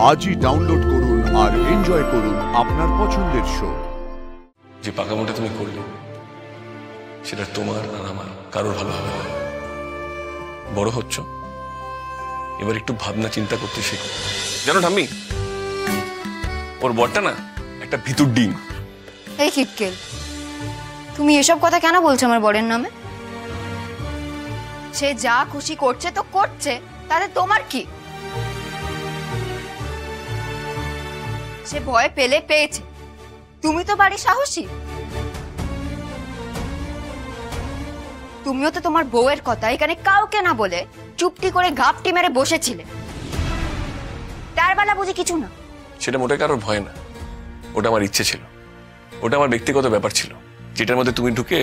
আজই ডাউনলোড করুন আর এনজয় করুন আপনার পছন্দের শো। যে পাকামোটা তুমি করলে সেটা তোমার আর আমার কারোর ভালো হবে না। বড় হচ্ছ, এবার একটু ভাবনা চিন্তা করতে শেখো। জানো ঠাম্মি, ওর বরটা না একটা ভিতুর ডিম। এই কিটকেল, তুমি এসব কথা কেন বলছো আমার বরের নামে? সে যা খুশি করছে তো করছে, তাতে তোমার কি? সে ভয় পেলে পেয়েছে, তুমি তো বাড়ি সাহসী। তুমিও তো তোমার বউয়ের কথা এখানে কাউকে না বলে চুপটি করে ঘাপটি মেরে বসেছিলে। তার বেলা বুঝি কিছু না? সেটা মোটে কারোর ভয় না, ওটা আমার ইচ্ছে ছিল, ওটা আমার ব্যক্তিগত ব্যাপার ছিল, যেটার মধ্যে তুমি ঢুকে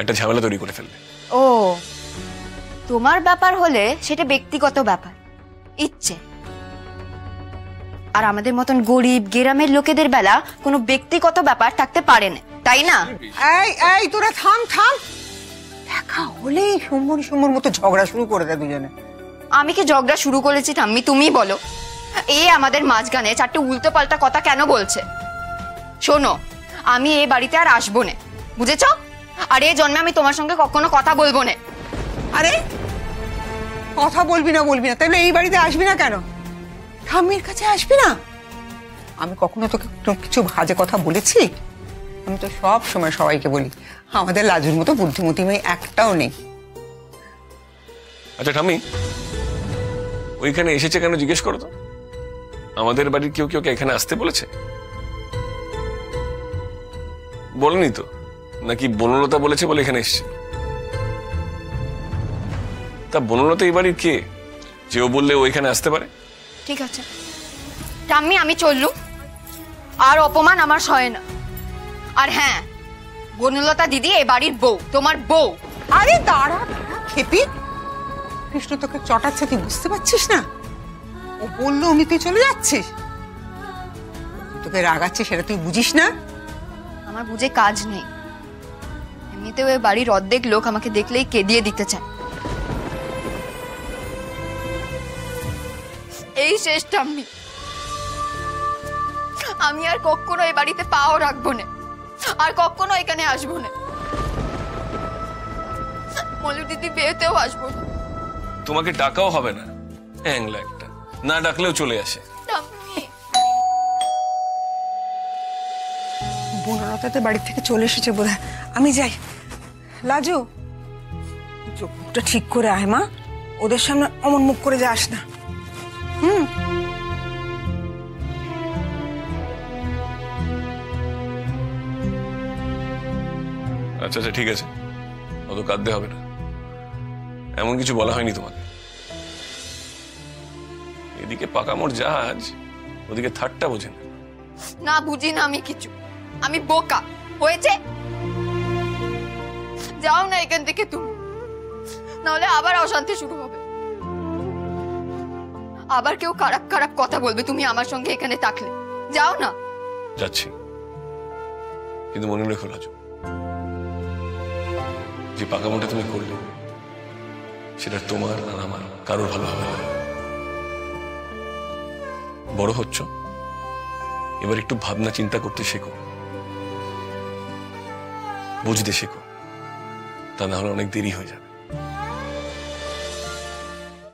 একটা ঝামেলা তৈরি করে ফেললে। ও, তোমার ব্যাপার হলে সেটা ব্যক্তিগত ব্যাপার, ইচ্ছে। আর আমাদের মতন গরিব গ্রামের লোকেদের বেলা কোনো ব্যক্তিগত ব্যাপার থাকতে পারে না, তাই না? এই এই তোরা থাম থাম, দেখা হলেই সুমন মতো ঝগড়া শুরু করে দেয় দুজনে। আমি কি ঝগড়া শুরু করেছি ঠাম্মি? তুমি বলো। এই আমাদের মাঝখানে চারটে উল্টো পাল্টা কথা কেন বলছে? শোনো, আমি এই বাড়িতে আর আসবো না, বুঝেছ? আর এই জন্মে আমি তোমার সঙ্গে কখনো কথা বলবো না। আরে কথা বলবি না তাহলে এই বাড়িতে আসবি না কেন? ঠাম্মির কাছে আসবি না? আমি কখনো তোকে কিছু বাজে কথা বলেছি? আমি তো সব সময় সবাইকে বলি আমাদের লাজুর মতো বুদ্ধিমতী মেয়ে একটাও নেই। আচ্ছা ঠাম্মি, ওইখানে এসেছে কেন জিজ্ঞেস করো তো? আমাদের বাড়ির কেউ কেউ এখানে আসতে বলেছে? বলেনি তো? নাকি বনলতা বলেছে বলে এখানে এসছে? তা বনলতা এই বাড়ির কে, যে ও বললে ও এখানে আসতে পারে? ঠিক আছে ঠাম্মি, আমি চললুম। আর অপমান আমার সয় না। আর হ্যাঁ, বনলতা দিদি এ বাড়ির বউ, তোমার বউ। আরে দাঁড়া খেপি, কৃষ্ণ তোকে চটাচ্ছে, তুই বুঝতে পারছিস না? ও বললো অমনি তুই চলে যাচ্ছিস? তোকে রাগাচ্ছে সেটা তুই বুঝিস না? আমার বুঝে কাজ নেই। এমনিতেও এ বাড়ির অর্ধেক লোক আমাকে দেখলেই কেঁদিয়ে দিতে চায়। এই শেষ ঠাম্মি, আমি আর কখনো এই বাড়িতে পাও রাখবো না, আর কখনো এখানে আসবো না। মলু দিদি বিয়েতেও আসবো না। তোমাকে ডাকাও হবে না, হ্যাংলা একটা, না ডাকলেও চলে আসে। বনলতা বাড়ি থেকে চলে এসেছে বোধহয়, আমি যাই। লাজু, চোখটা ঠিক করে আয় মা, ওদের সামনে অমন মুখ করে যাস না। আচ্ছা আচ্ছা ঠিক আছে, অত কাঁদতে হবে না, এমন কিছু বলা হয়নি তোমাকে। এদিকে পাকামোর জাহাজ, ওদিকে থাট্টা বোঝে না। না বুঝি না আমি কিছু, আমি বোকা হয়েছে। যাও না এখান থেকে তুমি, নাহলে আবার অশান্তি শুরু হবে। আবার কেউ খারাপ খারাপ কথা বলবে তুমি আমার সঙ্গে এখানে থাকলে। যাও না। যাচ্ছি, কিন্তু মনে রেখো লাজু, যে পাকামোটা তুমি করলে সেটা তোমার আর আমার কারোর ভালো হবে না। বড় হচ্ছ, এবার একটু ভাবনা চিন্তা করতে শেখো, বুঝতে শেখো, তা না হলে অনেক দেরি হয়ে যাবে।